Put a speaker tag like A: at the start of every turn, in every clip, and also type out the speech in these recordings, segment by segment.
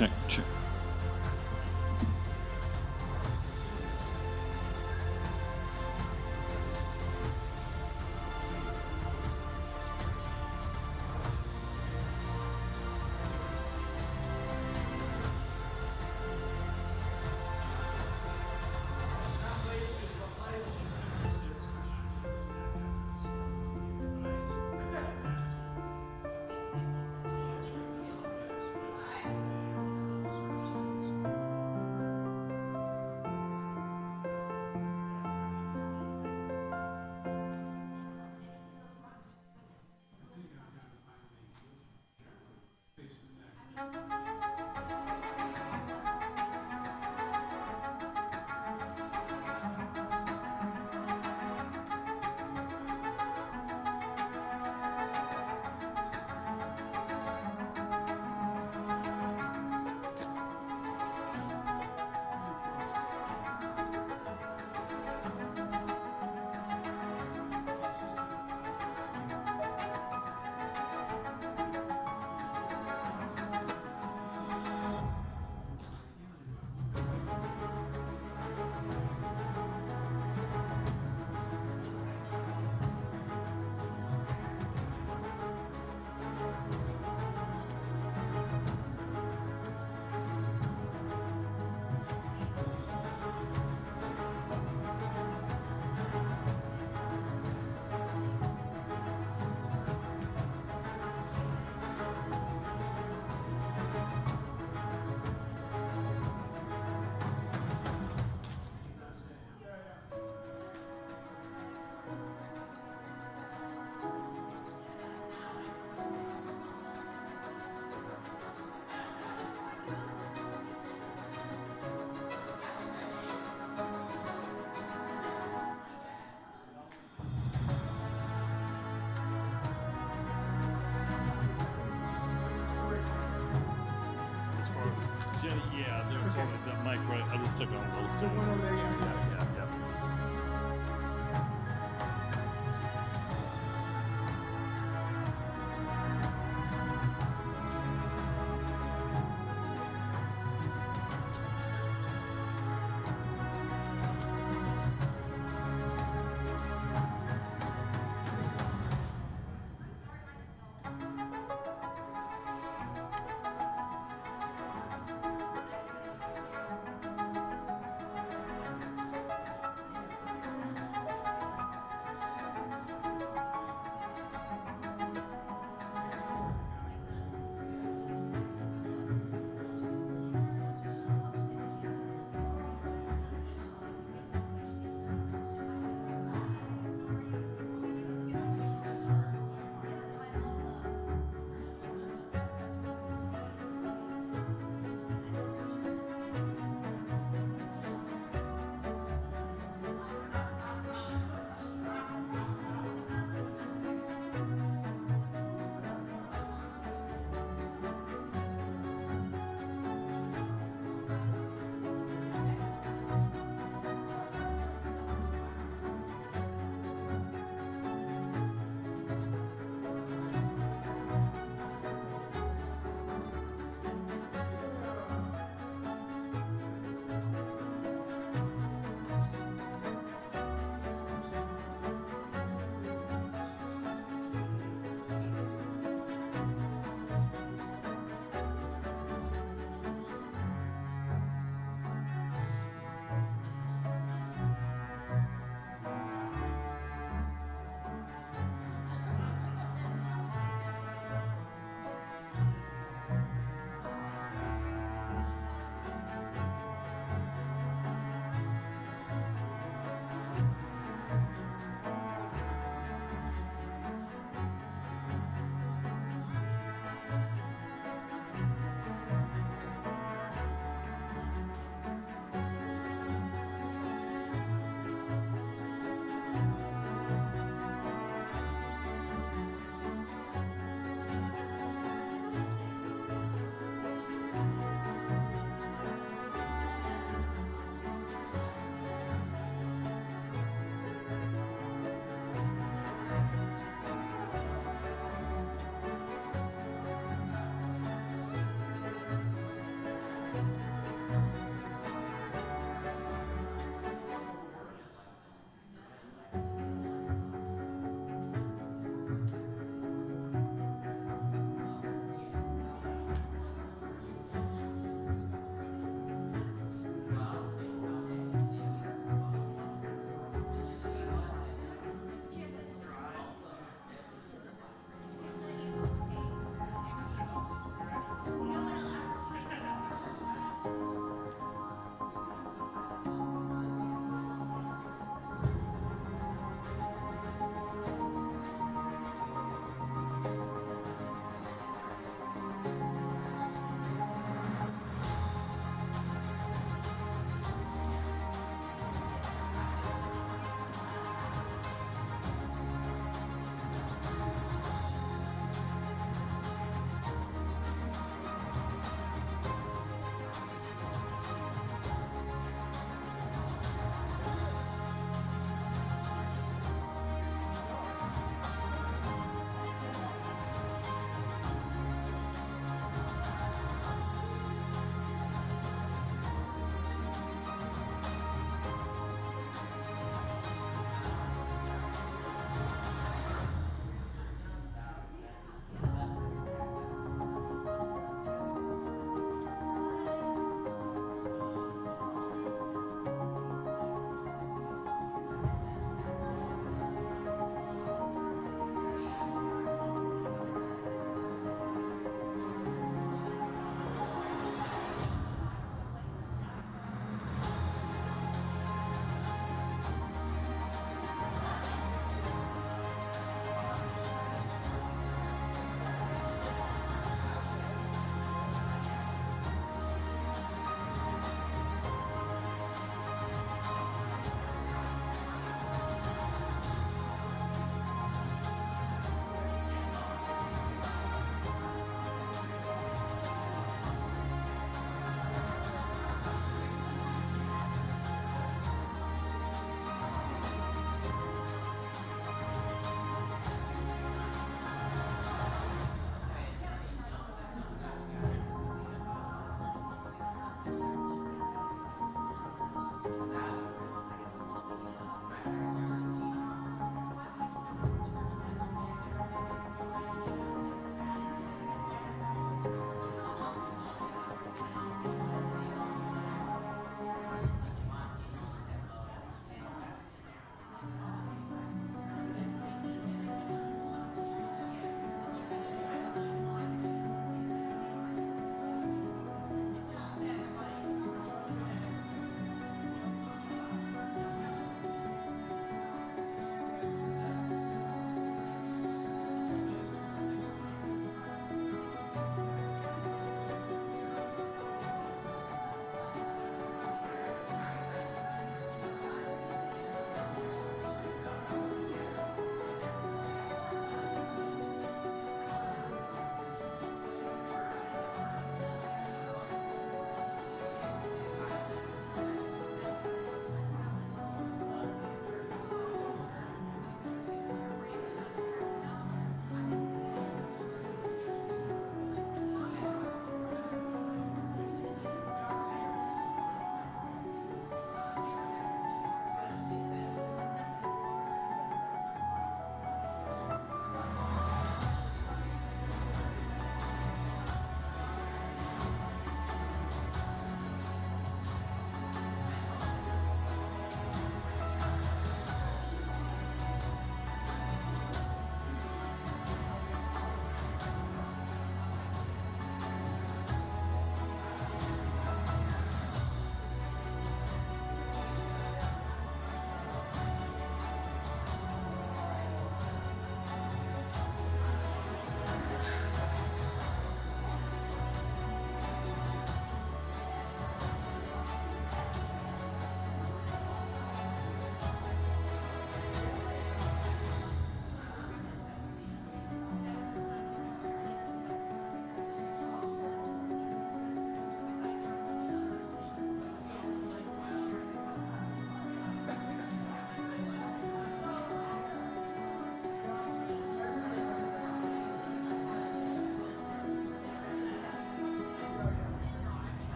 A: check, check. Yeah, they're totally that mic, right? I just took on a little
B: Took one over there, yeah.
A: yeah.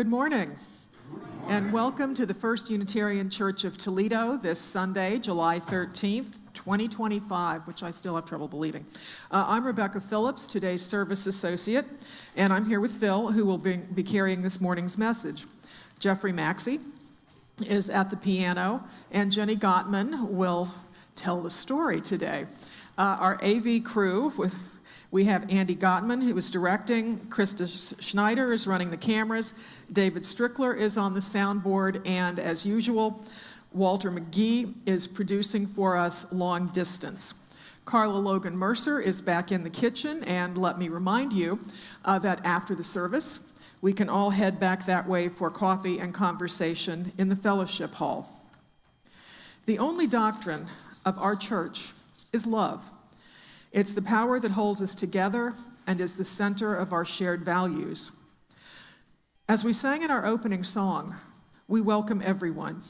B: Good morning, and welcome to the First Unitarian Church of Toledo this Sunday, July 13th, 2025, which I still have trouble believing. I'm Rebecca Phillips, today's service associate, and I'm here with Phil, who will be carrying this morning's message. Jeffrey Maxey is at the piano, and Jenny Gottman will tell the story today. Our AV crew, we have Andy Gottman, who is directing. Krista Schneider is running the cameras. David Strickler is on the soundboard. And as usual, Walter McGee is producing for us long distance. Carla Logan Mercer is back in the kitchen. And let me remind you that after the service, we can all head back that way for coffee and conversation in the fellowship hall. The only doctrine of our church is love. It's the power that holds us together and is the center of our shared values. As we sang in our opening song, we welcome everyone.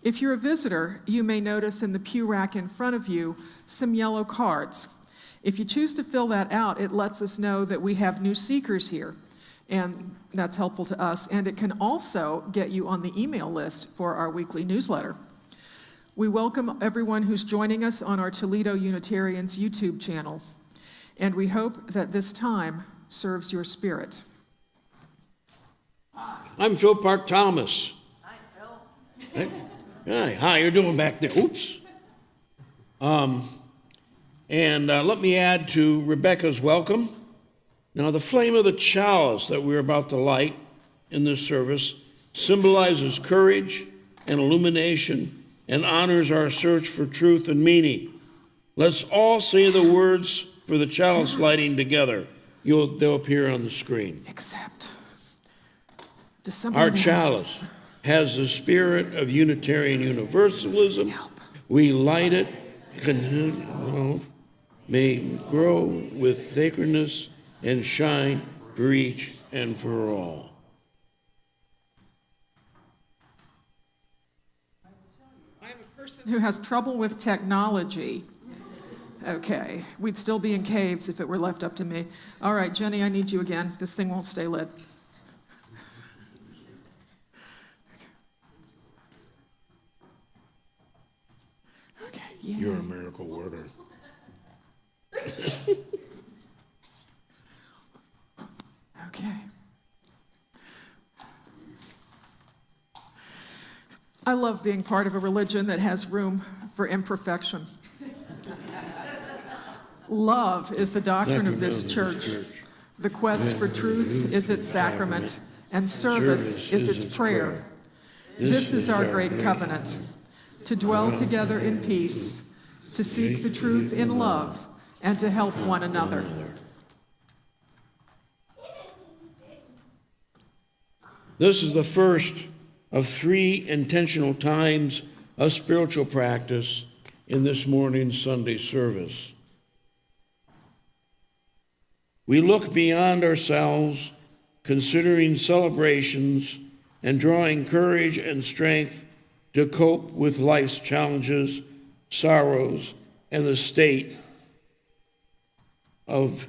B: If you're a visitor, you may notice in the pew rack in front of you some yellow cards. If you choose to fill that out, it lets us know that we have new seekers here, and that's helpful to us, and it can also get you on the email list for our weekly newsletter. We welcome everyone who's joining us on our Toledo Unitarians YouTube channel, and we hope that this time serves your spirit.
C: I'm Phil Park Thomas.
D: Hi, Phil.
C: Hey. Hi, you're doing back there. Oops. Let me add to Rebecca's welcome. Now, the flame of the chalice that we're about to light in this service symbolizes courage and illumination and honors our search for truth and meaning. Let's all say the words for the chalice lighting together. They'll appear on the screen.
B: Except
C: Our chalice has the spirit of Unitarian Universalism. We light it, may grow with sacredness and shine for each and for all.
B: Who has trouble with technology. Okay, we'd still be in caves if it were left up to me. All right, Jenny, I need you again. This thing won't stay lit. Okay, yeah.
C: You're a miracle worker.
B: Okay. I love being part of a religion that has room for imperfection. Love is the doctrine of this church. The quest for truth is its sacrament, and service is its prayer. This is our great covenant, to dwell together in peace, to seek the truth in love, and to help one another.
C: This is the first of 3 intentional times of spiritual practice in this morning's Sunday service. We look beyond ourselves, considering celebrations and drawing courage and strength to cope with life's challenges, sorrows, and the state of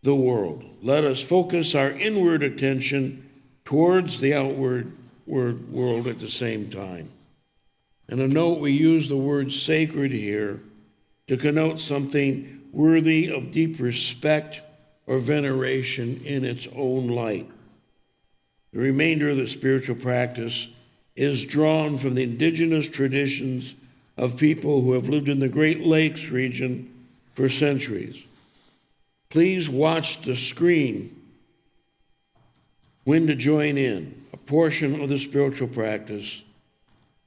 C: the world. Let us focus our inward attention towards the outward world at the same time. And a note, we use the word sacred here to connote something worthy of deep respect or veneration in its own light. The remainder of the spiritual practice is drawn from the indigenous traditions of people who have lived in the Great Lakes region for centuries. Please watch the screen when to join in. A portion of the spiritual practice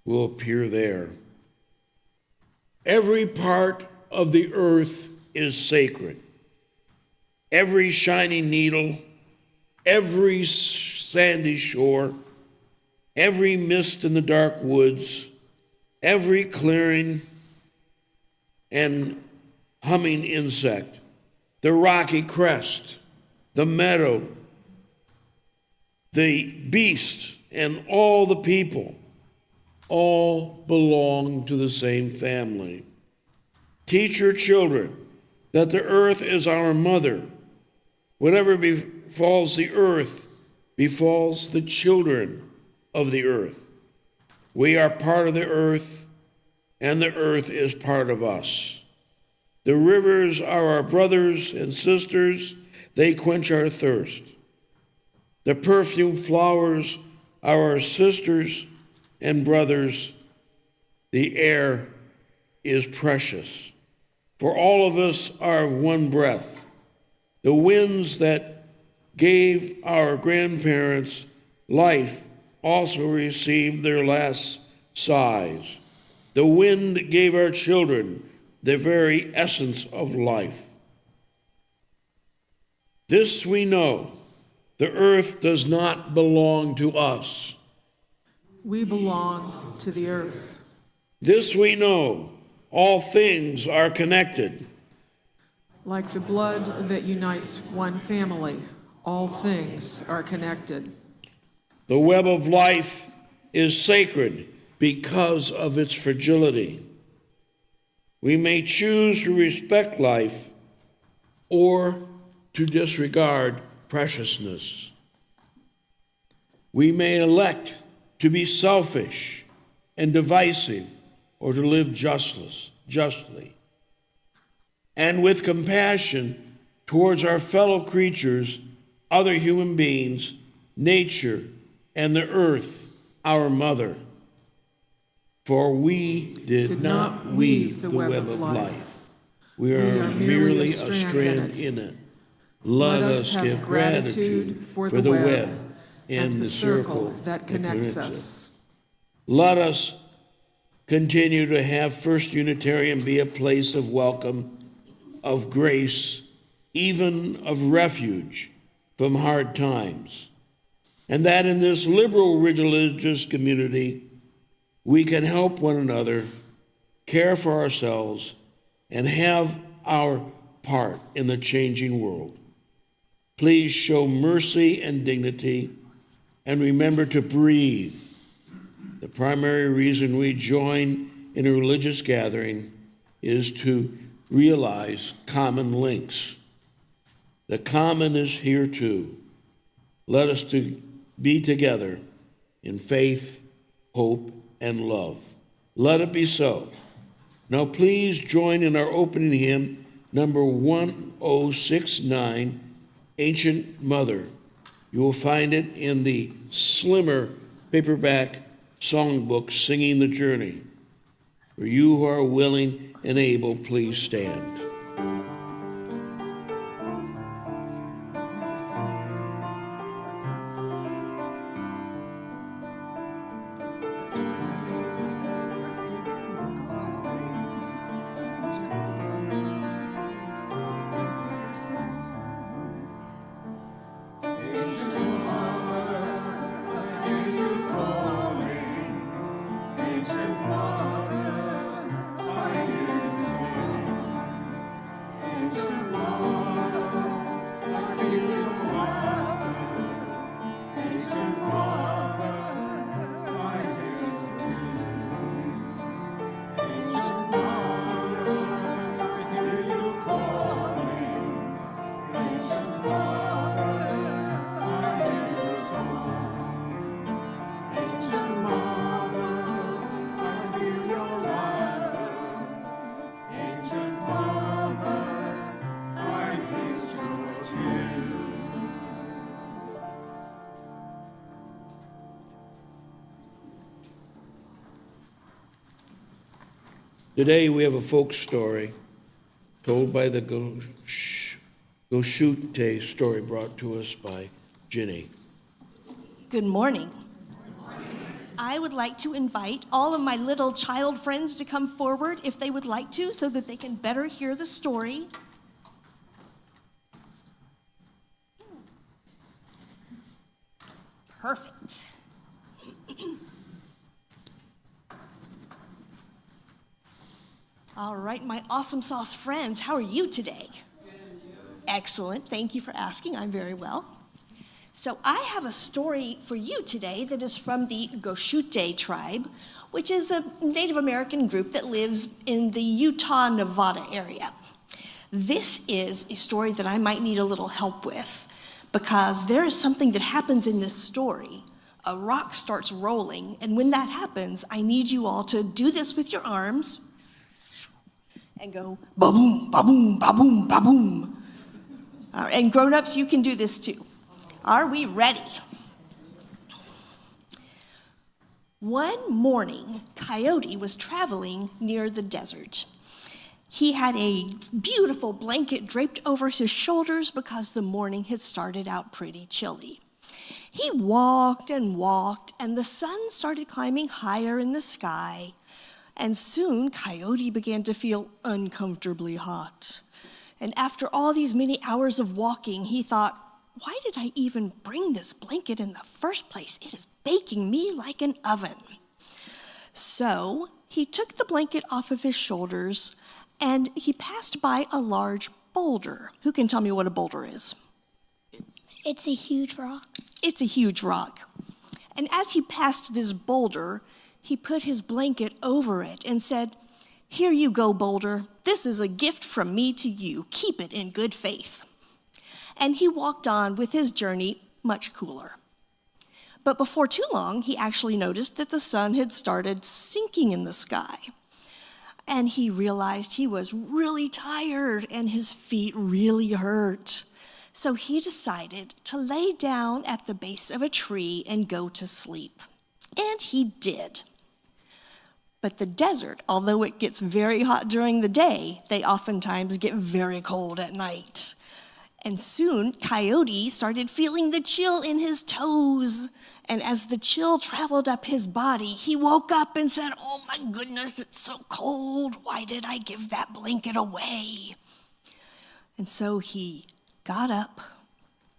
C: will appear there. Every part of the earth is sacred. Every shining needle, every sandy shore, every mist in the dark woods, every clearing and humming insect, the rocky crest, the meadow, the beast, and all the people all belong to the same family. Teach your children that the earth is our mother. Whatever befalls the earth befalls the children of the earth. We are part of the earth, and the earth is part of us. The rivers are our brothers and sisters. They quench our thirst. The perfumed flowers are our sisters and brothers. The air is precious, for all of us are of one breath. The winds that gave our grandparents life also received their last sighs. The wind gave our children the very essence of life. This we know, the earth does not belong to us.
B: We belong to the earth.
C: This we know, all things are connected.
B: Like the blood that unites one family, all things are connected.
C: The web of life is sacred because of its fragility. We may choose to respect life or to disregard preciousness. We may elect to be selfish and divisive or to live justly, and with compassion towards our fellow creatures, other human beings, nature, and the earth, our mother. For we did not weave the web of life. We are merely a strand in it. Let us give gratitude for the web and the circle that connects us. Let us continue to have First Unitarian be a place of welcome, of grace, even of refuge from hard times. And that in this liberal religious community, we can help one another, care for ourselves, and have our part in the changing world. Please show mercy and dignity, and remember to breathe. The primary reason we join in a religious gathering is to realize common links. The common is here too. Let us be together in faith, hope, and love. Let it be so. Now please join in our opening hymn, number 1069, Ancient Mother. You will find it in the slimmer paperback songbook, Singing the Journey. For you who are willing and able, please stand. Today we have a folk story told by the Goshute story brought to us by Ginny.
E: Good morning. I would like to invite all of my little child friends to come forward if they would like to, so that they can better hear the story. Perfect. All right, my awesome sauce friends, how are you today? Excellent, thank you for asking. I'm very well. So I have a story for you today that is from the Goshute tribe, which is a Native American group that lives in the Utah, Nevada area. This is a story that I might need a little help with, because there is something that happens in this story. A rock starts rolling, and when that happens, I need you all to do this with your arms and go ba-boom, ba-boom, ba-boom, ba-boom. And grown-ups, you can do this too. Are we ready? One morning, Coyote was traveling near the desert. He had a beautiful blanket draped over his shoulders because the morning had started out pretty chilly. He walked, and the sun started climbing higher in the sky, and soon Coyote began to feel uncomfortably hot. And after all these many hours of walking, he thought, why did I even bring this blanket in the first place? It is baking me like an oven. So he took the blanket off of his shoulders and he passed by a large boulder. Who can tell me what a boulder is?
D: It's a huge rock.
E: It's a huge rock. And as he passed this boulder, he put his blanket over it and said, "Here you go, boulder. This is a gift from me to you. Keep it in good faith." And he walked on with his journey much cooler. But before too long, he actually noticed that the sun had started sinking in the sky. And he realized he was really tired and his feet really hurt. So he decided to lay down at the base of a tree and go to sleep. And he did. But the desert, although it gets very hot during the day, they oftentimes get very cold at night. And soon, Coyote started feeling the chill in his toes. And as the chill traveled up his body, he woke up and said, "Oh my goodness, it's so cold. Why did I give that blanket away?" And so he got up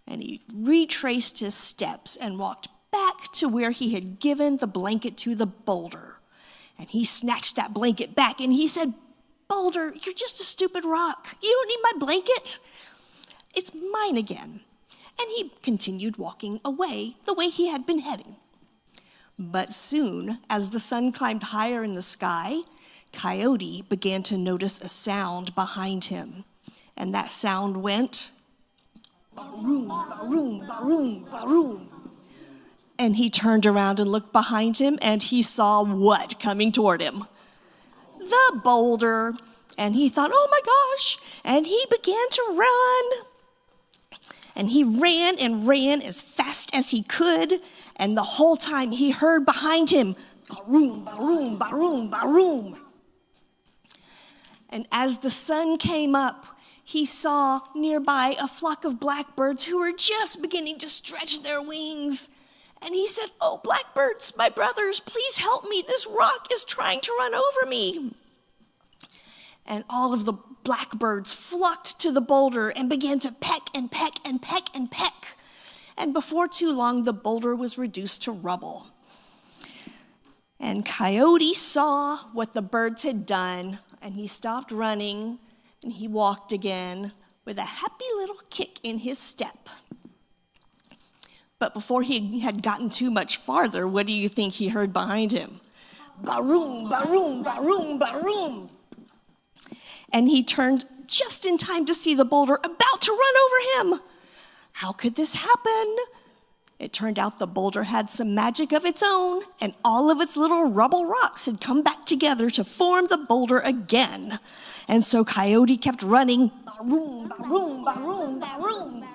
E: and he retraced his steps and walked back to where he had given the blanket to the boulder. And he snatched that blanket back and he said, "Boulder, you're just a stupid rock. You don't need my blanket. It's mine again." And he continued walking away the way he had been heading. But soon, as the sun climbed higher in the sky, Coyote began to notice a sound behind him. And that sound went, ba-room, ba-room, ba-room, ba-room. And he turned around and looked behind him, and he saw what coming toward him? The boulder. And he thought, "Oh my gosh." And he began to run. And he ran and ran as fast as he could. And the whole time he heard behind him, ba-room, ba-room, ba-room, ba-room. And as the sun came up, he saw nearby a flock of blackbirds who were just beginning to stretch their wings. And he said, "Oh, blackbirds, my brothers, please help me. This rock is trying to run over me." And all of the blackbirds flocked to the boulder and began to peck and peck and peck and peck. And before too long, the boulder was reduced to rubble. And Coyote saw what the birds had done, and he stopped running, and he walked again with a happy little kick in his step. But before he had gotten too much farther, what do you think he heard behind him? Ba-room, ba-room, ba-room, ba-room. And he turned just in time to see the boulder about to run over him. How could this happen? It turned out the boulder had some magic of its own, and all of its little rubble rocks had come back together to form the boulder again. And so Coyote kept running, ba-room, ba-room, ba-room, ba-room.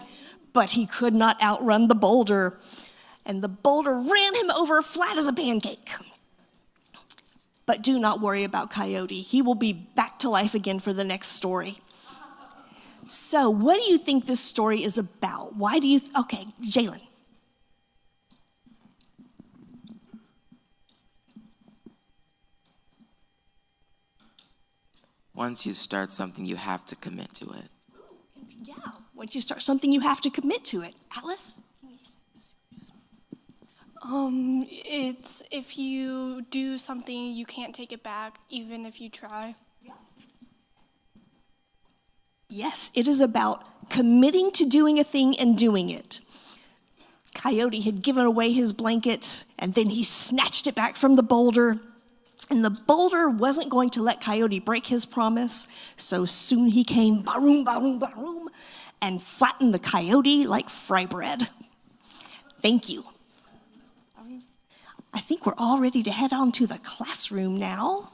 E: But he could not outrun the boulder, and the boulder ran him over flat as a pancake. But do not worry about Coyote. He will be back to life again for the next story. So what do you think this story is about? Why do you, okay, Jalen.
F: Once you start something, you have to commit to it.
E: Yeah, once you start something, you have to commit to it. Atlas?
G: It's if you do something, you can't take it back, even if you try.
E: Yes, it is about committing to doing a thing and doing it. Coyote had given away his blanket, and then he snatched it back from the boulder. And the boulder wasn't going to let Coyote break his promise, so soon he came, ba-room, ba-room, ba-room, and flatten the coyote like fry bread. Thank you. I think we're all ready to head on to the classroom now.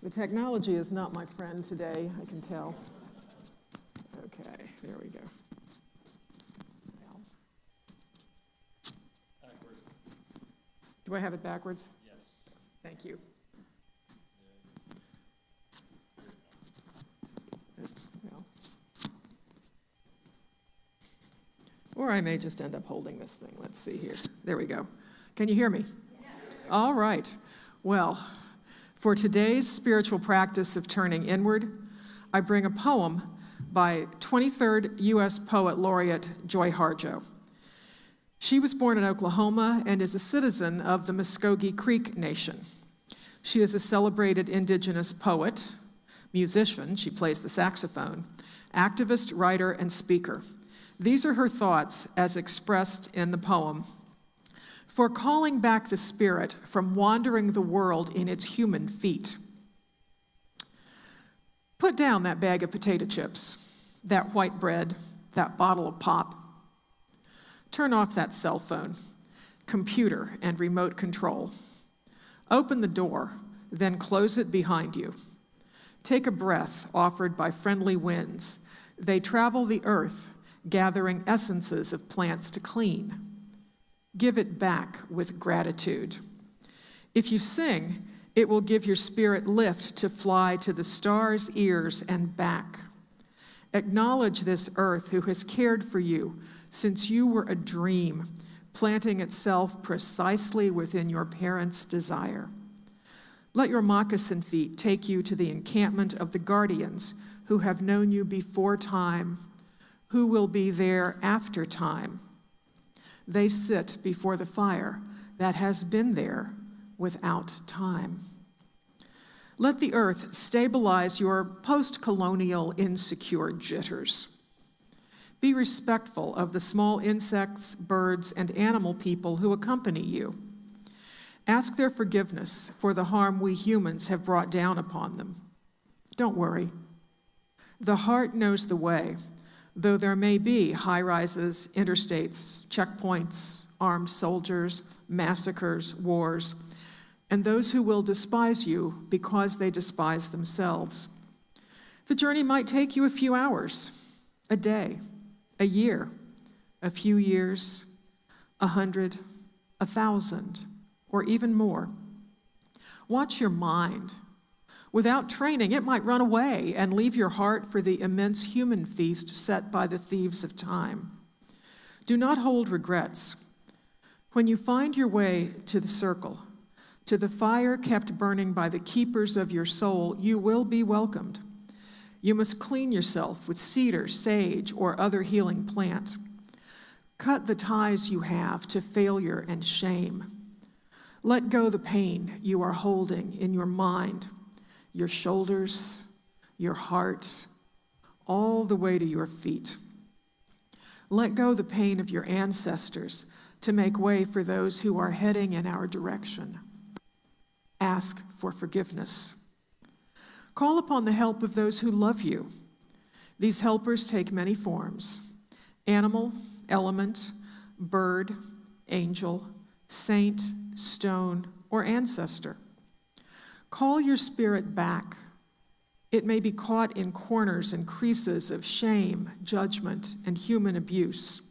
B: The technology is not my friend today, I can tell. Okay, there we go. Well.
A: Backwards.
B: Do I have it backwards?
A: Yes.
B: Thank you. Oops, well. Or I may just end up holding this thing. Let's see here. There we go. Can you hear me? Yes. All right. Well, for today's spiritual practice of turning inward, I bring a poem by 23rd U.S. Poet Laureate Joy Harjo. She was born in Oklahoma and is a citizen of the Muskogee Creek Nation. She is a celebrated indigenous poet, musician, she plays the saxophone, activist, writer, and speaker. These are her thoughts as expressed in the poem. for calling back the spirit from wandering the world in its human feet. Put down that bag of potato chips, that white bread, that bottle of pop. Turn off that cell phone, computer, and remote control. Open the door, then close it behind you. Take a breath offered by friendly winds. They travel the earth, gathering essences of plants to clean. Give it back with gratitude. If you sing, it will give your spirit lift to fly to the stars' ears and back. Acknowledge this earth who has cared for you since you were a dream, planting itself precisely within your parents' desire. Let your moccasin feet take you to the encampment of the guardians who have known you before time, who will be there after time. They sit before the fire that has been there without time. Let the earth stabilize your post-colonial insecure jitters. Be respectful of the small insects, birds, and animal people who accompany you. Ask their forgiveness for the harm we humans have brought down upon them. Don't worry. The heart knows the way, though there may be high-rises, interstates, checkpoints, armed soldiers, massacres, wars, and those who will despise you because they despise themselves. The journey might take you a few hours, a day, a year, a few years, 100, 1,000, or even more. Watch your mind. Without training, it might run away and leave your heart for the immense human feast set by the thieves of time. Do not hold regrets. When you find your way to the circle, to the fire kept burning by the keepers of your soul, you will be welcomed. You must clean yourself with cedar, sage, or other healing plant. Cut the ties you have to failure and shame. Let go the pain you are holding in your mind, your shoulders, your heart, all the way to your feet. Let go the pain of your ancestors to make way for those who are heading in our direction. Ask for forgiveness. Call upon the help of those who love you. These helpers take many forms: animal, element, bird, angel, saint, stone, or ancestor. Call your spirit back. It may be caught in corners and creases of shame, judgment, and human abuse.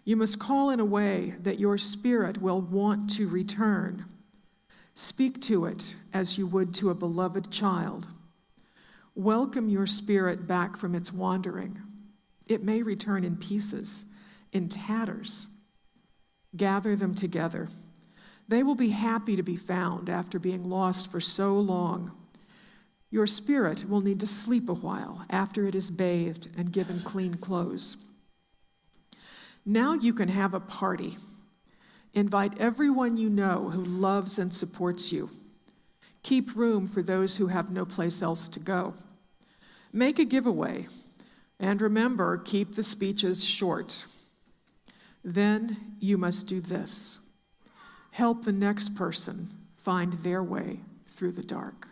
B: You must call in a way that your spirit will want to return. Speak to it as you would to a beloved child. Welcome your spirit back from its wandering. It may return in pieces, in tatters. Gather them together. They will be happy to be found after being lost for so long. Your spirit will need to sleep a while after it is bathed and given clean clothes. Now you can have a party. Invite everyone you know who loves and supports you. Keep room for those who have no place else to go. Make a giveaway, and remember, keep the speeches short. Then you must do this. Help the next person find their way through the dark.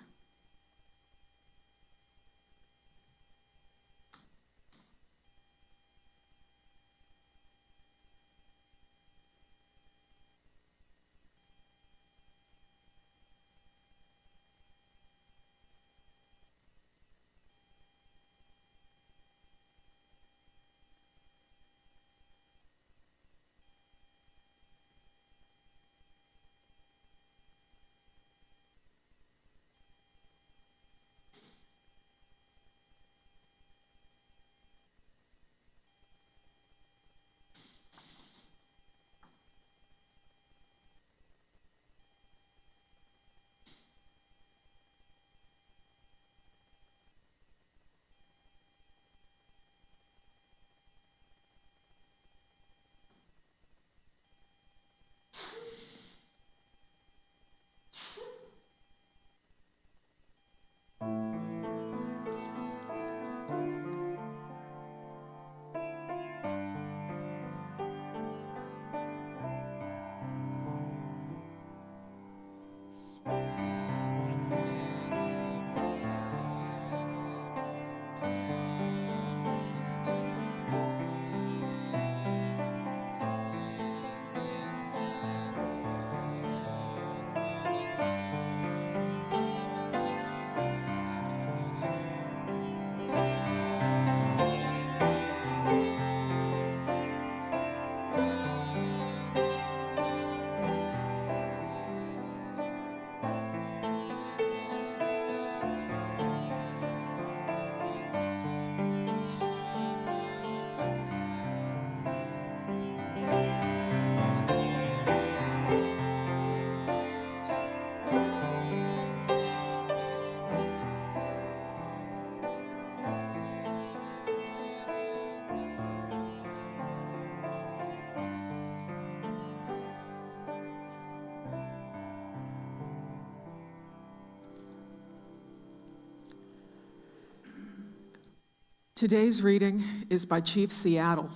B: Today's reading is by Chief Seattle.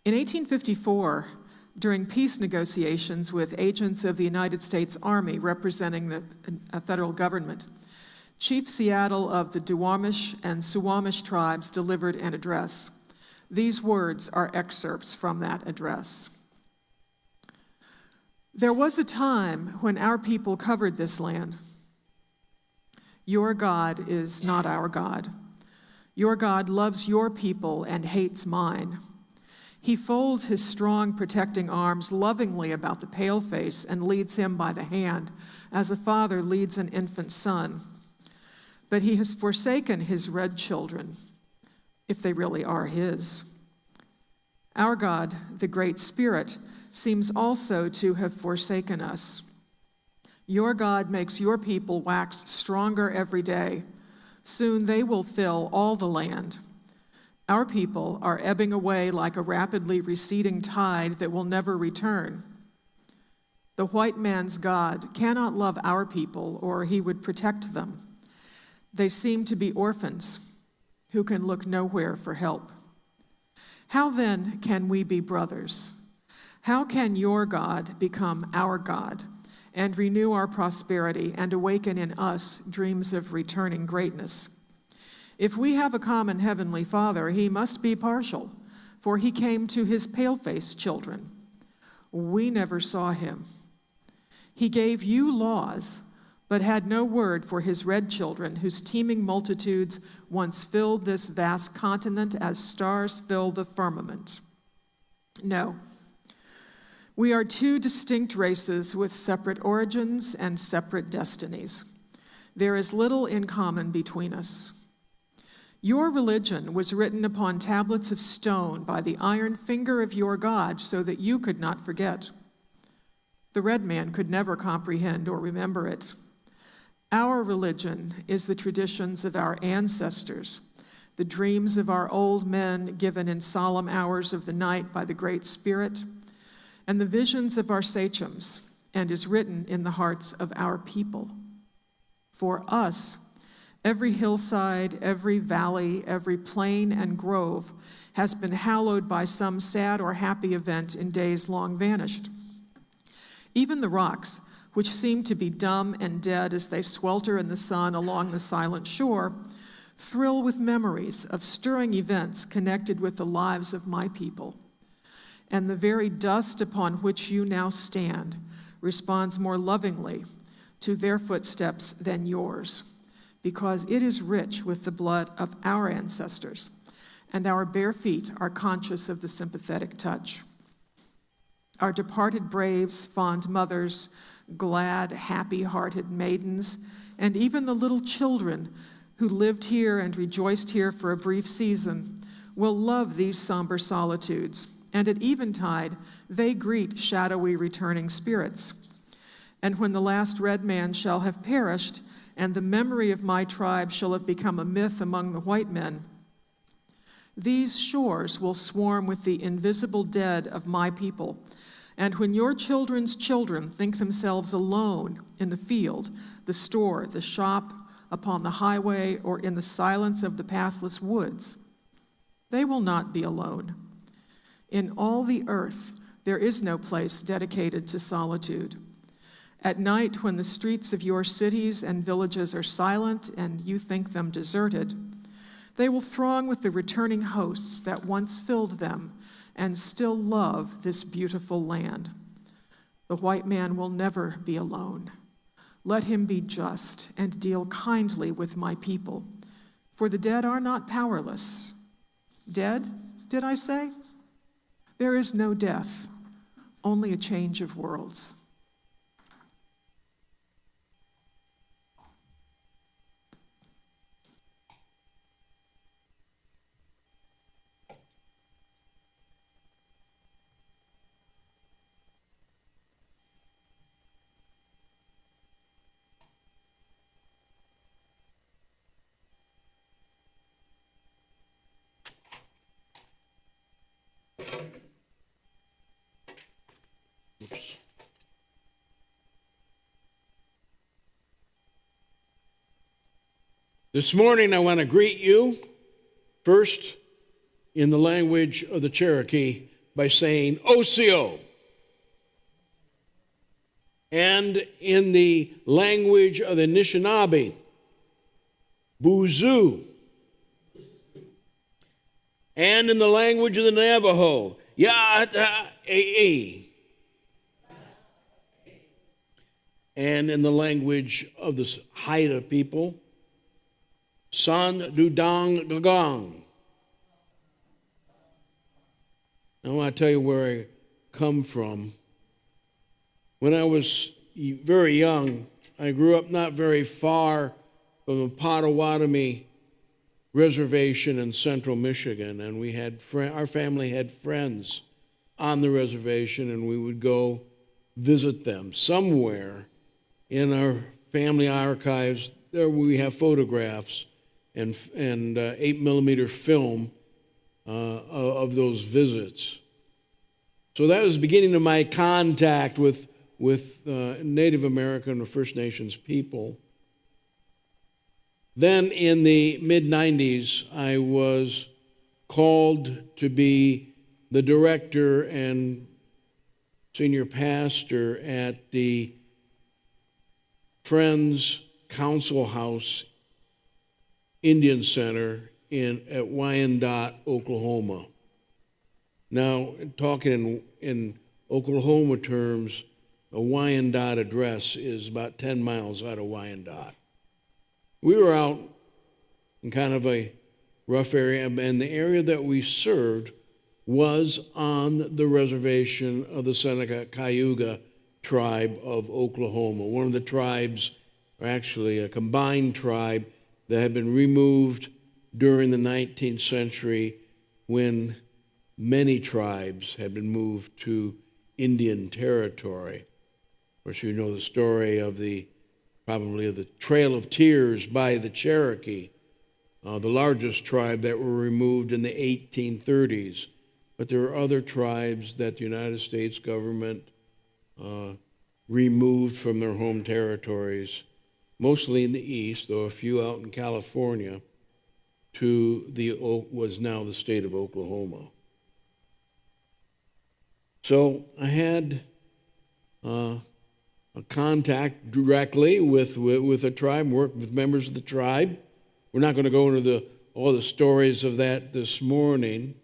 B: In 1854, during peace negotiations with agents of the United States Army representing the federal government, Chief Seattle of the Duwamish and Suwamish tribes delivered an address. These words are excerpts from that address. There was a time when our people covered this land. Your God is not our God. Your God loves your people and hates mine. He folds his strong, protecting arms lovingly about the paleface and leads him by the hand, as a father leads an infant son. But he has forsaken his red children, if they really are his. Our God, the Great Spirit, seems also to have forsaken us. Your God makes your people wax stronger every day. Soon they will fill all the land. Our people are ebbing away like a rapidly receding tide that will never return. The white man's God cannot love our people, or he would protect them. They seem to be orphans who can look nowhere for help. How then can we be brothers? How can your God become our God and renew our prosperity and awaken in us dreams of returning greatness? If we have a common heavenly Father, he must be partial, for he came to his pale-faced children. We never saw him. He gave you laws, but had no word for his red children, whose teeming multitudes once filled this vast continent as stars fill the firmament. No. We are two distinct races with separate origins and separate destinies. There is little in common between us. Your religion was written upon tablets of stone by the iron finger of your God so that you could not forget. The red man could never comprehend or remember it. Our religion is the traditions of our ancestors, the dreams of our old men given in solemn hours of the night by the Great Spirit, and the visions of our sachems, and is written in the hearts of our people. For us, every hillside, every valley, every plain and grove has been hallowed by some sad or happy event in days long vanished. Even the rocks, which seem to be dumb and dead as they swelter in the sun along the silent shore, thrill with memories of stirring events connected with the lives of my people. And the very dust upon which you now stand responds more lovingly to their footsteps than yours, because it is rich with the blood of our ancestors, and our bare feet are conscious of the sympathetic touch. Our departed braves, fond mothers, glad, happy-hearted maidens, and even the little children who lived here and rejoiced here for a brief season will love these somber solitudes, and at eventide they greet shadowy returning spirits. And when the last red man shall have perished, and the memory of my tribe shall have become a myth among the white men, these shores will swarm with the invisible dead of my people. And when your children's children think themselves alone in the field, the store, the shop, upon the highway, or in the silence of the pathless woods, they will not be alone. In all the earth, there is no place dedicated to solitude. At night, when the streets of your cities and villages are silent and you think them deserted, they will throng with the returning hosts that once filled them and still love this beautiful land. The white man will never be alone. Let him be just and deal kindly with my people, for the dead are not powerless. Dead, did I say? There is no death, only a change of worlds.
C: This morning, I want to greet you First, in the language of the Cherokee, by saying Osio. And in the language of the Anishinaabe, Buzu. And in the language of the Navajo, Ya-ta-e-e. And in the language of the Haida people, San Dudang Dagong. I want to tell you where I come from. When I was very young, I grew up not very far from the Potawatomi Reservation in central Michigan, and we had our family had friends on the reservation, and we would go visit them. Somewhere in our family archives, there we have photographs and 8mm film of those visits. So that was the beginning of my contact with Native American or First Nations people. Then in the mid-90s, I was called to be the director and senior pastor at the Friends Council House Indian Center at Wyandotte, Oklahoma. Now, talking in Oklahoma terms, a Wyandotte address is about 10 miles out of Wyandotte. We were out in kind of a rough area, and the area that we served was on the reservation of the Seneca Cayuga tribe of Oklahoma, one of the tribes, or actually a combined tribe, that had been removed during the 19th century when many tribes had been moved to Indian territory. Of course, you know the story of probably of the Trail of Tears by the Cherokee, the largest tribe that were removed in the 1830s. But there are other tribes that the United States government removed from their home territories, mostly in the east, though a few out in California, to was now the state of Oklahoma. So I had a contact directly with a tribe, worked with members of the tribe. We're not going to go into all the stories of that this morning.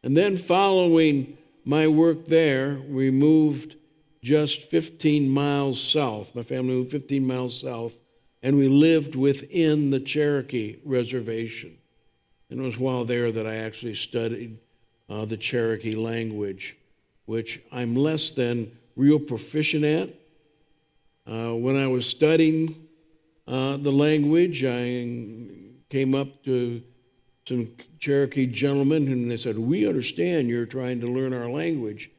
C: And then following my work there, we moved just 15 miles south. My family moved 15 miles south, and we lived within the Cherokee Reservation. And it was while there that I actually studied the Cherokee language, which I'm less than real proficient at. When I was studying the language, I came up to some Cherokee gentlemen, and they said, "We understand you're trying to learn our language."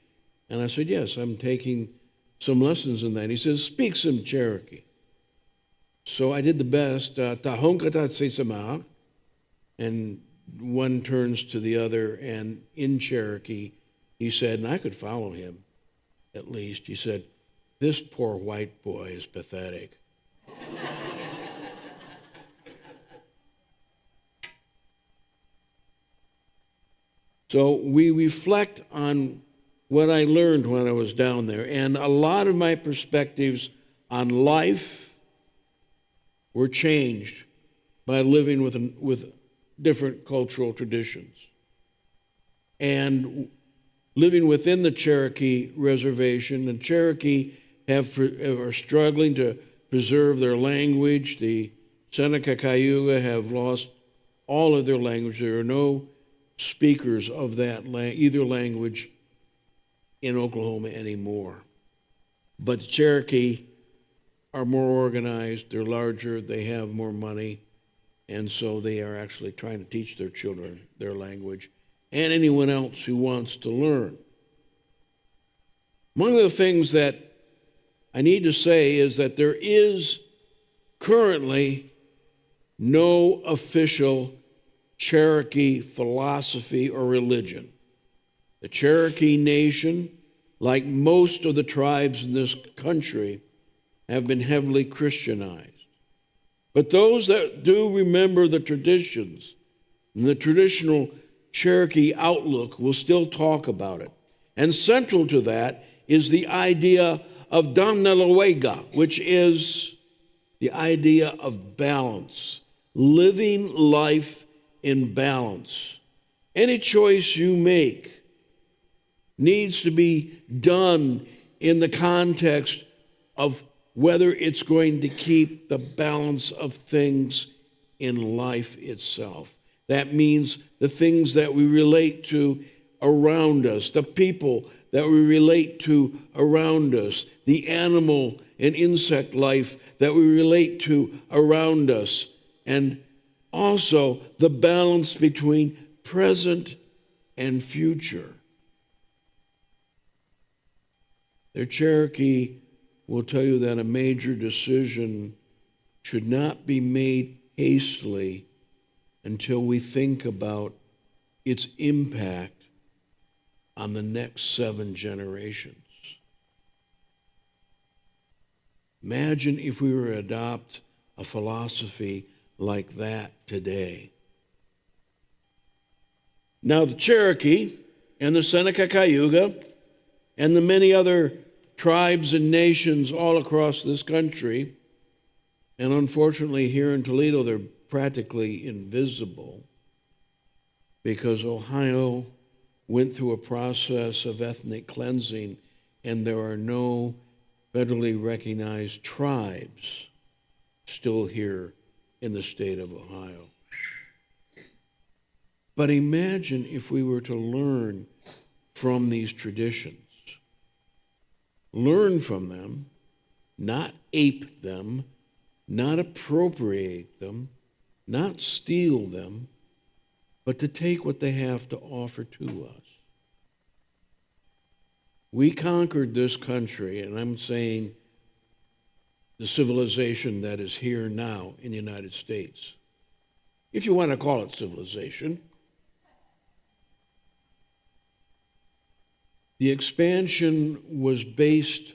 C: And I said, "Yes, I'm taking some lessons in that." He says, "Speak some Cherokee." So I did the best. Tahonkata tsesama, and one turns to the other, and in Cherokee, he said, and I could follow him at least, he said, "This poor white boy is pathetic." So we reflect on what I learned when I was down there, and a lot of my perspectives on life were changed by living with different cultural traditions. And living within the Cherokee Reservation, and Cherokee are struggling to preserve their language. The Seneca Cayuga have lost all of their language. There are no speakers of that either language in Oklahoma anymore. But the Cherokee are more organized, they're larger, they have more money, and so they are actually trying to teach their children their language and anyone else who wants to learn. One of the things that I need to say is that there is currently no official Cherokee philosophy or religion. The Cherokee Nation, like most of the tribes in this country, have been heavily Christianized. But those that do remember the traditions And the traditional Cherokee outlook will still talk about it. And central to that is the idea of Damnalawega, which is the idea of balance, living life in balance. Any choice you make needs to be done in the context of whether it's going to keep the balance of things in life itself. That means the things that we relate to around us, the people that we relate to around us, the animal and insect life that we relate to around us, and also the balance between present and future. The Cherokee will tell you that a major decision should not be made hastily until we think about its impact on the next 7 generations. Imagine if we were to adopt a philosophy like that today. Now, the Cherokee and the Seneca Cayuga and the many other tribes and nations all across this country, and unfortunately here in Toledo, they're practically invisible because Ohio went through a process of ethnic cleansing and there are no federally recognized tribes still here in the state of Ohio. But imagine if we were to learn from these traditions. Learn from them, not ape them, not appropriate them, not steal them, but to take what they have to offer to us. We conquered this country, and I'm saying the civilization that is here now in the United States, if you want to call it civilization. The expansion was based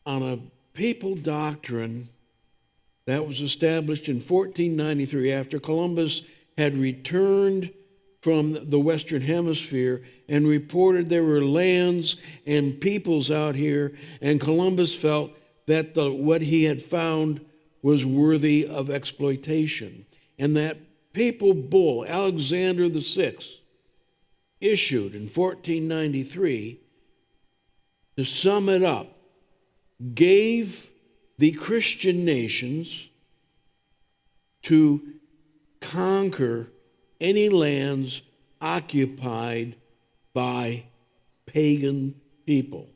C: on a papal doctrine that was established in 1493 after Columbus had returned from the Western Hemisphere and reported there were lands and peoples out here, and Columbus felt that what he had found was worthy of exploitation. And that papal bull, Alexander VI, issued in 1493, to sum it up, gave the Christian nations to conquer any lands occupied by pagan people.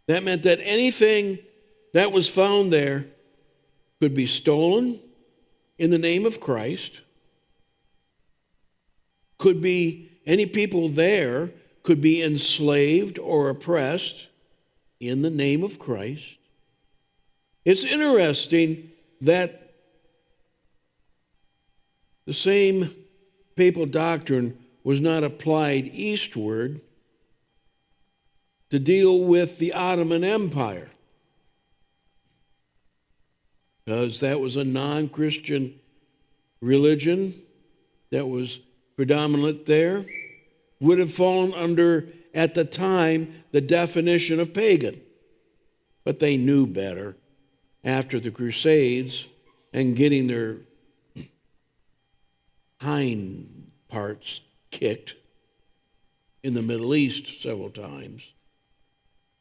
C: That meant that anything that was found there could be stolen in the name of Christ, could be, any people there could be enslaved or oppressed in the name of Christ. It's interesting that the same papal doctrine was not applied eastward to deal with the Ottoman Empire, because that was a non-Christian religion that was predominant there, would have fallen under, at the time, the definition of pagan. But they knew better after the Crusades and getting their hind parts kicked in the Middle East several times.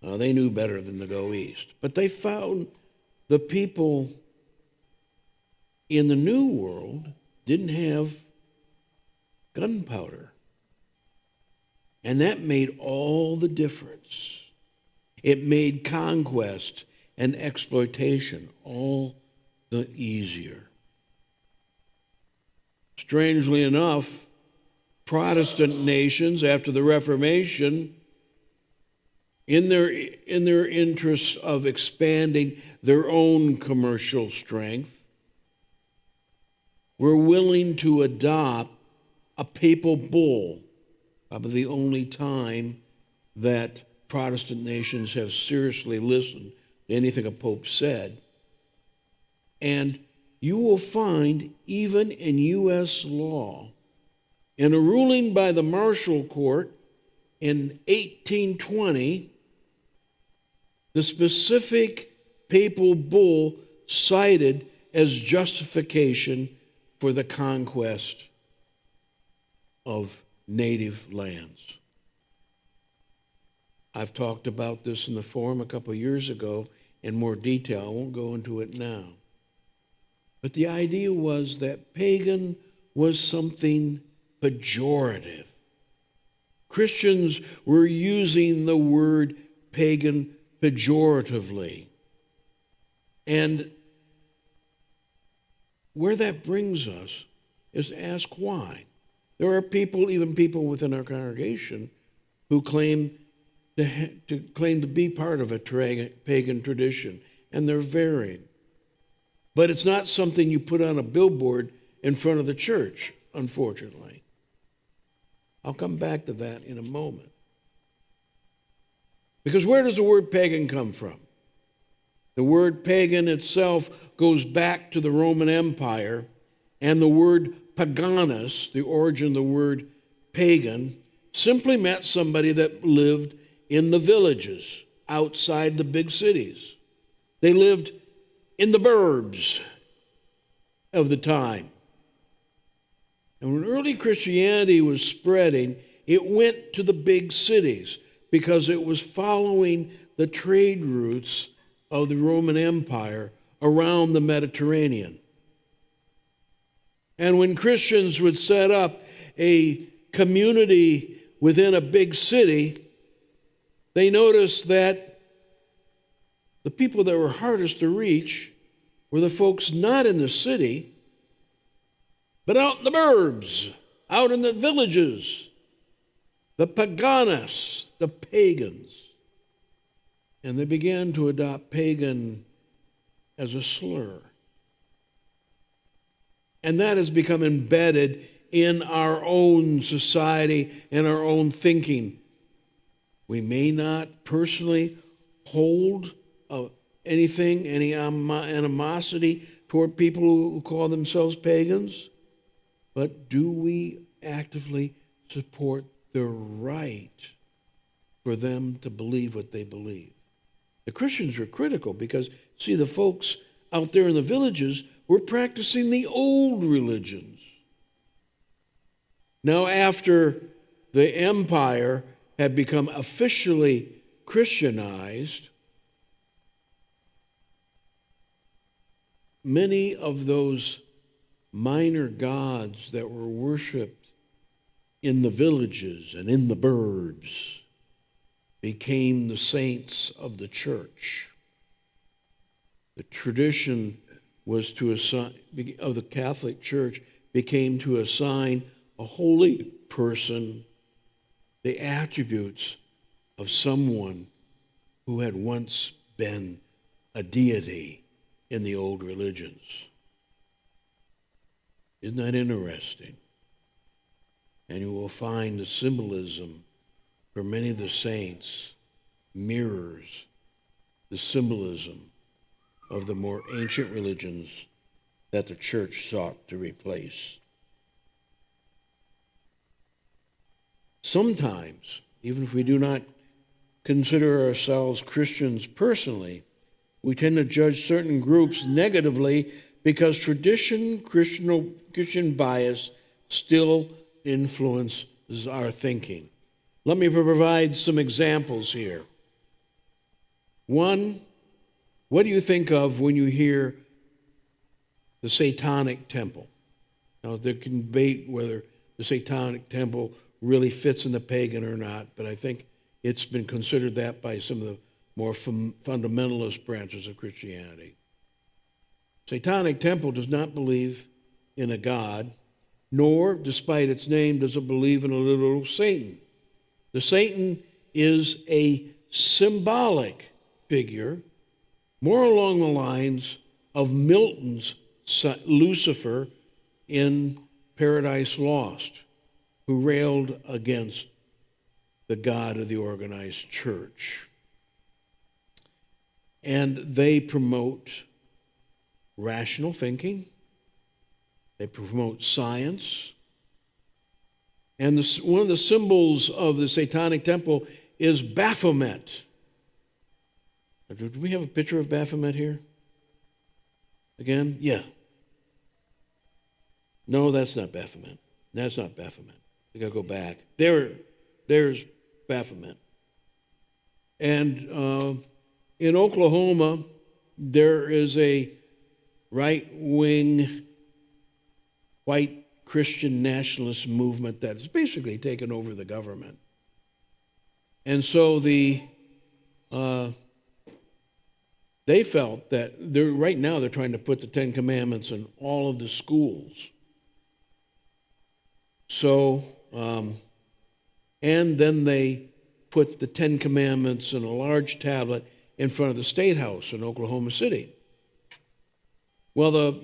C: They knew better than to go east. But they found the people in the New World didn't have gunpowder. And that made all the difference. It made conquest and exploitation all the easier. Strangely enough, Protestant nations after the Reformation, in their interests of expanding their own commercial strength, were willing to adopt a papal bull, probably the only time that Protestant nations have seriously listened to anything a pope said, and you will find, even in U.S. law, in a ruling by the Marshall Court in 1820, the specific papal bull cited as justification for the conquest of native lands. I've talked about this in the forum a couple years ago in more detail. I won't go into it now. But the idea was that pagan was something pejorative. Christians were using the word pagan pejoratively. And where that brings us is to ask why. There are people, even people within our congregation, who claim to be part of a pagan tradition, and they're varied. But it's not something you put on a billboard in front of the church, unfortunately. I'll come back to that in a moment. Because where does the word pagan come from? The word pagan itself goes back to the Roman Empire, and the word paganus, the origin of the word pagan, simply meant somebody that lived in the villages outside the big cities. They lived in the burbs of the time. And when early Christianity was spreading, it went to the big cities because it was following the trade routes of the Roman Empire around the Mediterranean. And when Christians would set up a community within a big city, they noticed that the people that were hardest to reach were the folks not in the city, but out in the burbs, out in the villages, the paganus, the pagans. And they began to adopt pagan as a slur. And that has become embedded in our own society and our own thinking. We may not personally hold any animosity toward people who call themselves pagans, but do we actively support the right for them to believe what they believe? The Christians were critical because, see, the folks out there in the villages were practicing the old religions. Now, after the empire had become officially Christianized, many of those minor gods that were worshipped in the villages and in the burbs became the saints of the church. The tradition was to assign, of the Catholic Church became to assign a holy person the attributes of someone who had once been a deity in the old religions. Isn't that interesting? And you will find the symbolism for many of the saints mirrors the symbolism of the more ancient religions that the church sought to replace. Sometimes, even if we do not consider ourselves Christians personally, we tend to judge certain groups negatively because Christian bias still influences our thinking. Let me provide some examples here. One, what do you think of when you hear the Satanic Temple? Now, there can debate whether the Satanic Temple really fits in the pagan or not, but I think it's been considered that by some of the more fundamentalist branches of Christianity. Satanic Temple does not believe in a God, nor, despite its name, does it believe in a literal Satan. The Satan is a symbolic figure, more along the lines of Milton's Lucifer in Paradise Lost, who railed against the God of the organized church. And they promote rational thinking, They promote science. And one of the symbols of the Satanic Temple is Baphomet. Do we have a picture of Baphomet here? Again? Yeah. No, that's not Baphomet. That's not Baphomet. We got to go back. There's Baphomet. And in Oklahoma, there is a right-wing white Christian nationalist movement that has basically taken over the government. And so they felt that right now they're trying to put the Ten Commandments in all of the schools. So, and then they put the Ten Commandments in a large tablet in front of the State House in Oklahoma City. Well, the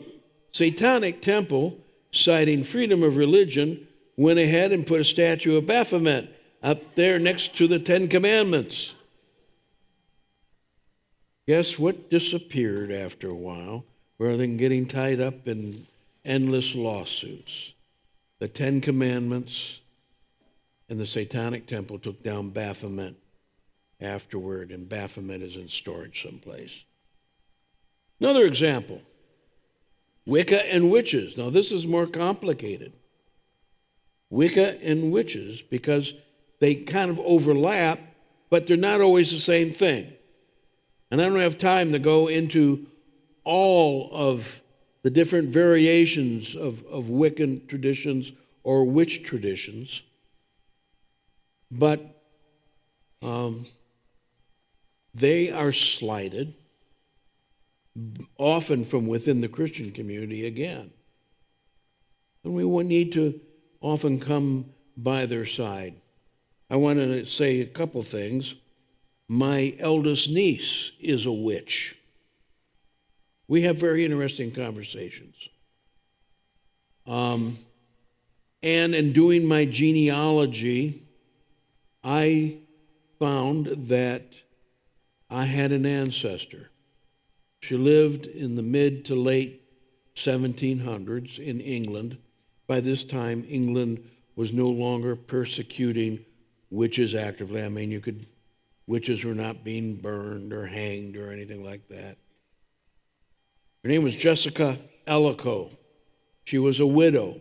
C: Satanic Temple, citing freedom of religion, went ahead and put a statue of Baphomet up there next to the Ten Commandments. Guess what disappeared after a while, rather than getting tied up in endless lawsuits? The Ten Commandments and the Satanic Temple took down Baphomet afterward, and Baphomet is in storage someplace. Another example, Wicca and witches. Now, this is more complicated. Wicca and witches, because they kind of overlap, but they're not always the same thing. And I don't have time to go into all of the different variations of Wiccan traditions or witch traditions, but they are slighted, often from within the Christian community again. And we will need to often come by their side. I want to say a couple things. My eldest niece is a witch. We have very interesting conversations. And in doing my genealogy, I found that I had an ancestor. She lived in the mid to late 1700s in England. By this time, England was no longer persecuting witches actively. I mean, witches were not being burned or hanged or anything like that. Her name was Jessica Ellicoe. She was a widow.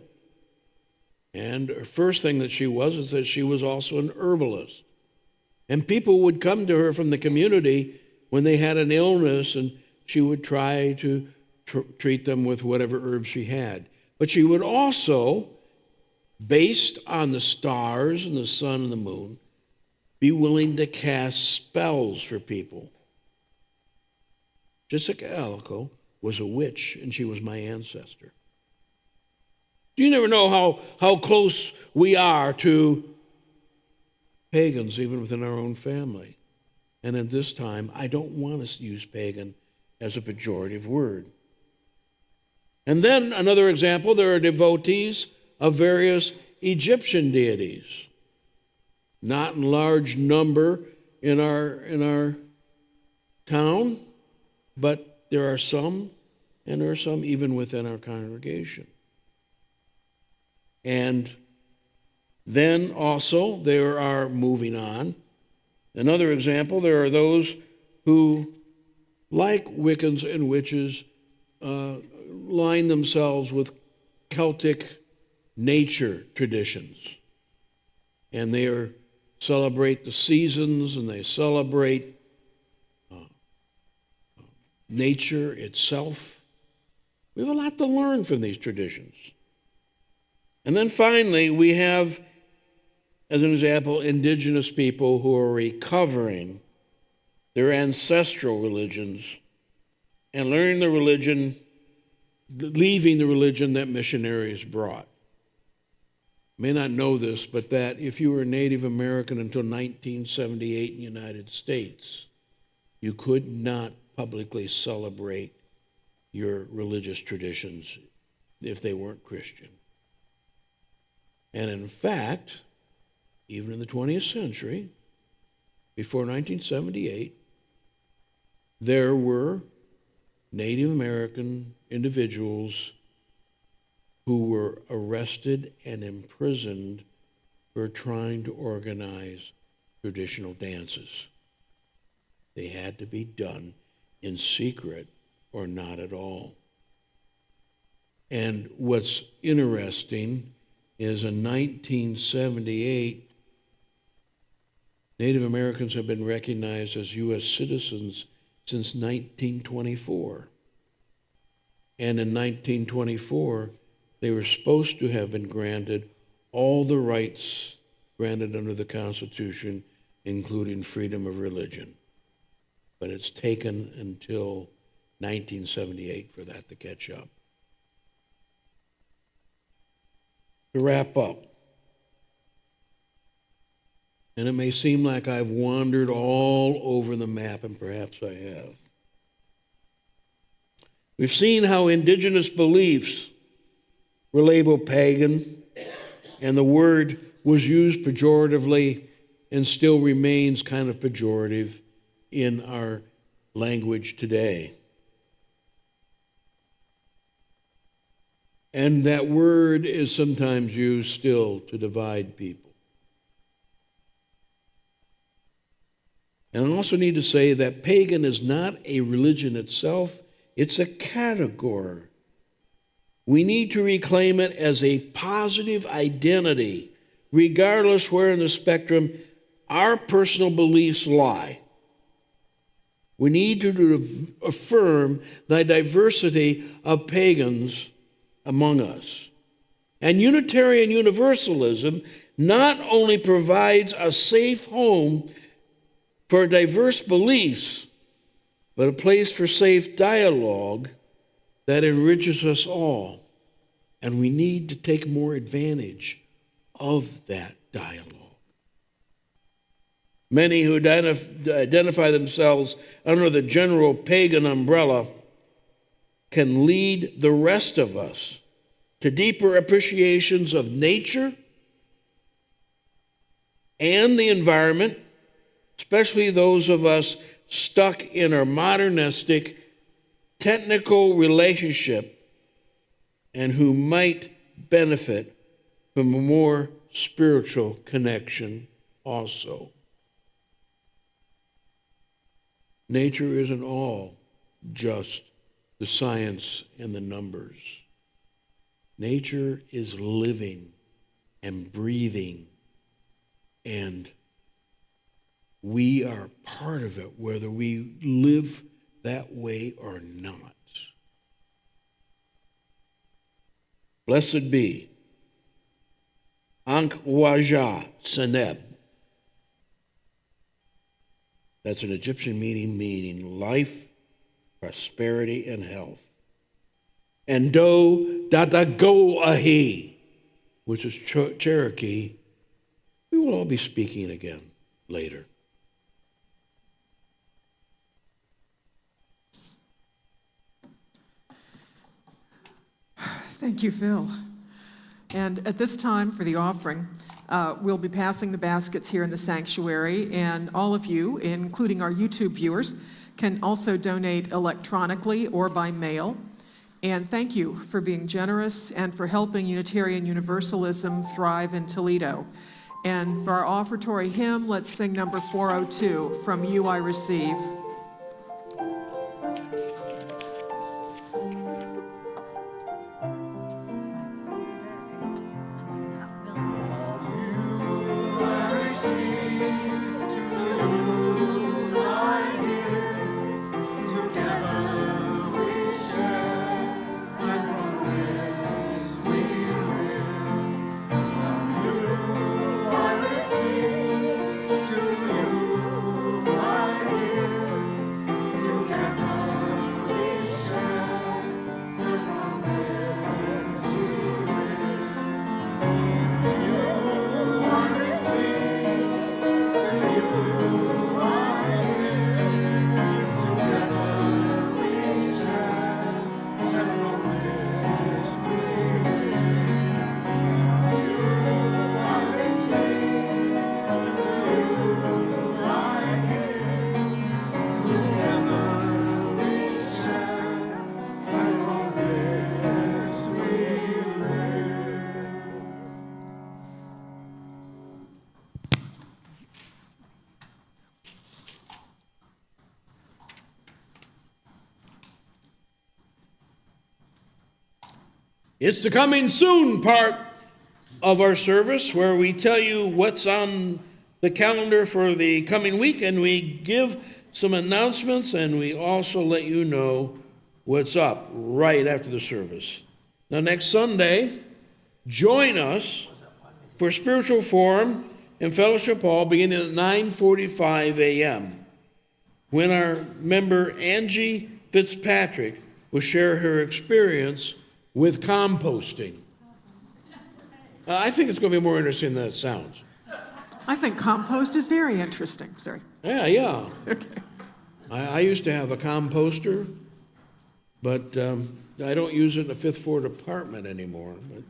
C: And her first thing that she was is that she was also an herbalist. And people would come to her from the community when they had an illness, and she would try to treat them with whatever herbs she had. But she would also, based on the stars and the sun and the moon, be willing to cast spells for people. Jessica Ellicoe was a witch, and she was my ancestor. You never know how close we are to pagans, even within our own family. And at this time, I don't want to use pagan as a pejorative word. And then another example, there are devotees of various Egyptian deities. Not in large number in our town, but there are some, and there are some even within our congregation. And then also there are, moving on, another example, there are those who, like Wiccans and witches, line themselves with Celtic nature traditions. And they celebrate the seasons, and they celebrate nature itself. We have a lot to learn from these traditions. And then finally, we have, as an example, indigenous people who are recovering their ancestral religions and learning the religion, leaving the religion that missionaries brought. You may not know this, but that if you were a Native American until 1978 in the United States, you could not publicly celebrate your religious traditions if they weren't Christian. And in fact, even in the 20th century, before 1978, there were Native American individuals who were arrested and imprisoned for trying to organize traditional dances. They had to be done in secret or not at all. And what's interesting is in 1978, Native Americans have been recognized as U.S. citizens since 1924. And in 1924, they were supposed to have been granted all the rights granted under the Constitution, including freedom of religion. But it's taken until 1978 for that to catch up. To wrap up, and it may seem like I've wandered all over the map, and perhaps I have. We've seen how indigenous beliefs were labeled pagan, and the word was used pejoratively and still remains kind of pejorative in our language today. And that word is sometimes used still to divide people. And I also need to say that pagan is not a religion itself, it's a category. We need to reclaim it as a positive identity, regardless where in the spectrum our personal beliefs lie. We need to affirm the diversity of pagans among us. And Unitarian Universalism not only provides a safe home for diverse beliefs, but a place for safe dialogue that enriches us all. And we need to take more advantage of that dialogue. Many who identify themselves under the general pagan umbrella can lead the rest of us to deeper appreciations of nature and the environment, especially those of us stuck in our modernistic, technical relationship and who might benefit from a more spiritual connection also. Nature isn't all just the science and the numbers. Nature is living and breathing, and we are part of it, whether we live that way or not. Blessed be Ankh Waja Seneb. That's an Egyptian meaning life, prosperity, and health. And Do Dadago Ahi, which is Cherokee. We will all be speaking again later.
B: Thank you, Phil. And at this time for the offering, we'll be passing the baskets here in the sanctuary, and all of you, including our YouTube viewers, can also donate electronically or by mail. And thank you for being generous and for helping Unitarian Universalism thrive in Toledo. And for our offertory hymn, let's sing number 402, From You I Receive.
H: To you I give.
C: It's the coming soon part of our service where we tell you what's on the calendar for the coming week, and we give some announcements, and we also let you know what's up right after the service. Now, next Sunday, join us for Spiritual Forum in Fellowship Hall beginning at 9:45 a.m. when our member Angie Fitzpatrick will share her experience with composting. I think it's going to be more interesting than it sounds.
B: I think compost is very interesting. Sorry.
C: Yeah.
B: Okay.
C: I used to have a composter, but I don't use it in the fifth floor apartment anymore. But.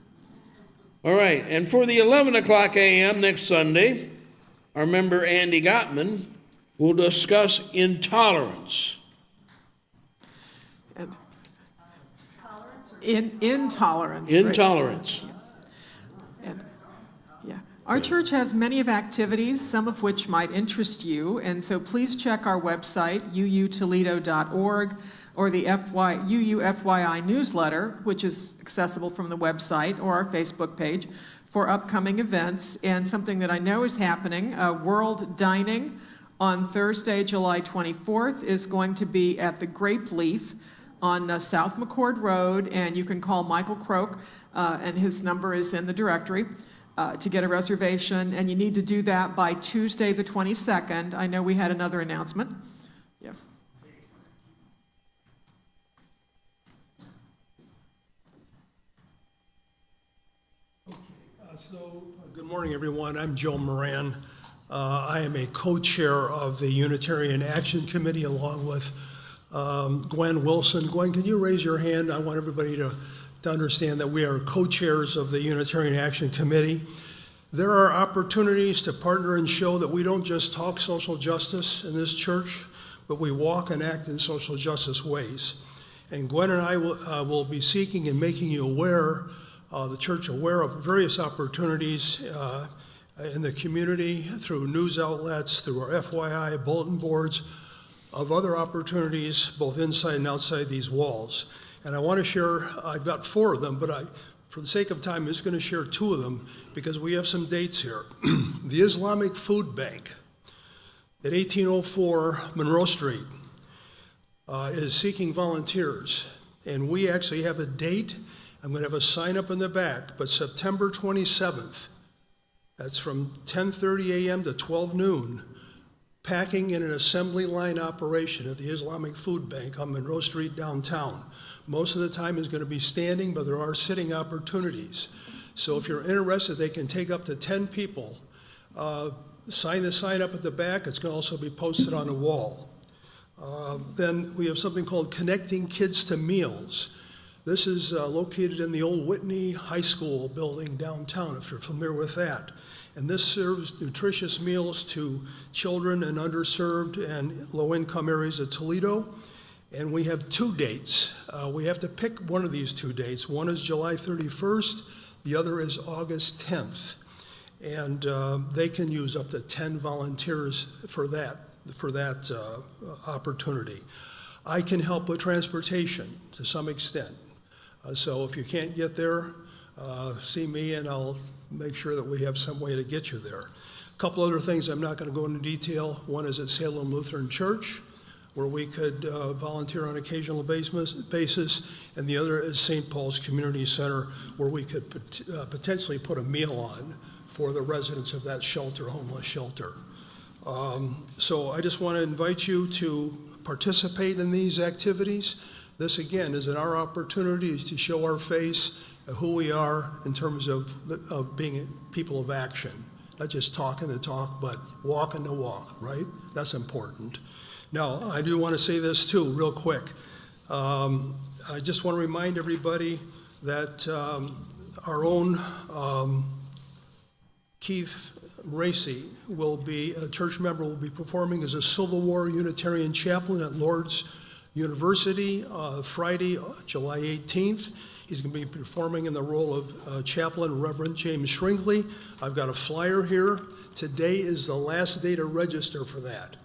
C: All right, and for the 11 o'clock a.m. next Sunday, our member Andy Gottman will discuss intolerance.
B: And intolerance.
C: Intolerance.
B: Right? And, yeah. Our church has many of activities, some of which might interest you, and so please check our website, uutoledo.org, or the UUFYI newsletter, which is accessible from the website, or our Facebook page, for upcoming events. And something that I know is happening, World Dining on Thursday, July 24th, is going to be at the Grape Leaf on South McCord Road, and you can call Michael Croak, and his number is in the directory, to get a reservation, and you need to do that by Tuesday the 22nd. I know we had another announcement. Yeah.
H: Good morning, everyone. I'm Joe Moran. I am a co-chair of the Unitarian Action Committee along with Gwen Wilson. Gwen, can you raise your hand? I want everybody to understand that we are co-chairs of the Unitarian Action Committee. There are opportunities to partner and show that we don't just talk social justice in this church, but we walk and act in social justice ways. And Gwen and I will be seeking and making you aware, the church aware of various opportunities in the community through news outlets, through our FYI bulletin boards, of other opportunities both inside and outside these walls. And I want to share, I've got 4 of them, but for the sake of time, I'm just going to share 2 of them because we have some dates here. The Islamic Food Bank at 1804 Monroe Street is seeking volunteers. And we actually have a date. I'm going to have a sign up in the back, but September 27th, that's from 10:30 a.m. to 12 noon, packing in an assembly line operation at the Islamic Food Bank on Monroe Street downtown. Most of the time is going to be standing, but there are sitting opportunities. So if you're interested, they can take up to 10 people. Sign the sign up at the back. It's going to also be posted on the wall. Then we have something called Connecting Kids to Meals. This is located in the old Whitney High School building downtown, if you're familiar with that. And this serves nutritious meals to children in underserved and low-income areas of Toledo. And we have 2 dates. We have to pick one of these 2 dates. One is July 31st, the other is August 10th. And they can use up to 10 volunteers for that opportunity. I can help with transportation to some extent. So if you can't get there, see me and I'll make sure that we have some way to get you there. A couple other things I'm not going to go into detail. One is at Salem Lutheran Church, where we could volunteer on an occasional basis, and the other is St. Paul's Community Center, where we could potentially put a meal on for the residents of that shelter, homeless shelter. So I just want to invite you to participate in these activities. This, again, is our opportunity to show our face, who we are in terms of being people of action. Not just talking the talk, but walking the walk, right? That's important. Now, I do want to say this too, real quick. I just want to remind everybody that our own Keith Racy will be, a church member, will be performing as a Civil War Unitarian chaplain at Lourdes University Friday, July 18th. He's going to be performing in the role of chaplain, Reverend James Shringley. I've got a flyer here. Today is the last day to register for that.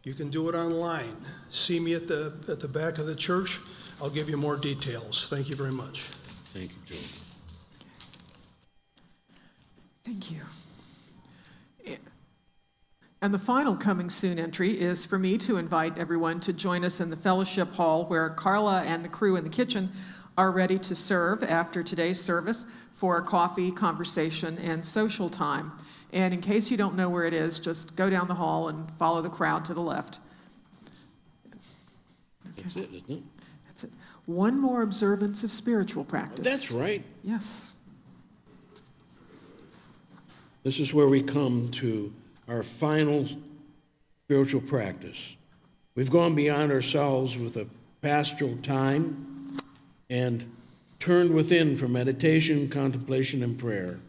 H: You can do it online. See me at the back of the church. I'll give you more details. Thank you very much.
C: Thank you, Joe.
B: Thank you. And the final coming soon entry is for me to invite everyone to join us in the fellowship hall where Carla and the crew in the kitchen are ready to serve after today's service for coffee, conversation, and social time. And in case you don't know where it is, just go down the hall and follow the crowd to the left.
C: That's it, isn't it?
B: That's it. One more observance of spiritual practice.
C: That's right.
B: Yes.
C: This is where we come to our final spiritual practice. We've gone beyond ourselves with a pastoral time and turned within for meditation, contemplation, and prayer.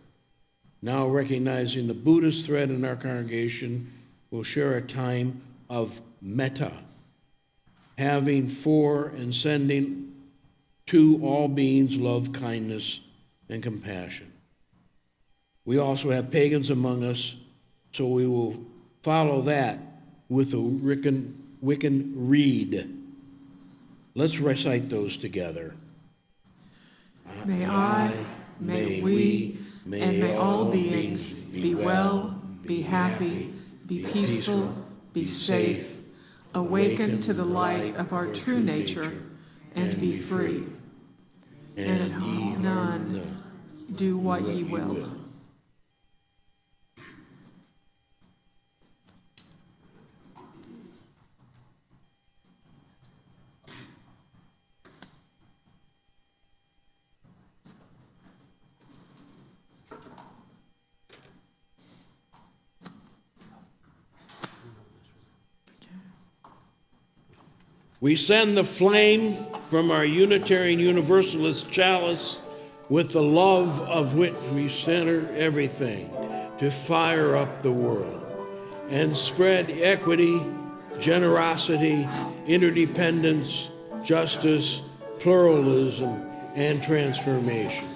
C: Now, recognizing the Buddhist thread in our congregation, we'll share a time of metta, having for and sending to all beings love, kindness, and compassion. We also have pagans among us, so we will follow that with a Wiccan reed. Let's recite those together.
B: May I, may we, and may all beings be well, be happy, be peaceful, be safe, awaken to the light of our true nature, and be free. And at none do what ye will.
C: We send the flame from our Unitarian Universalist chalice with the love of which we center everything to fire up the world and spread equity, generosity, interdependence, justice, pluralism, and transformation.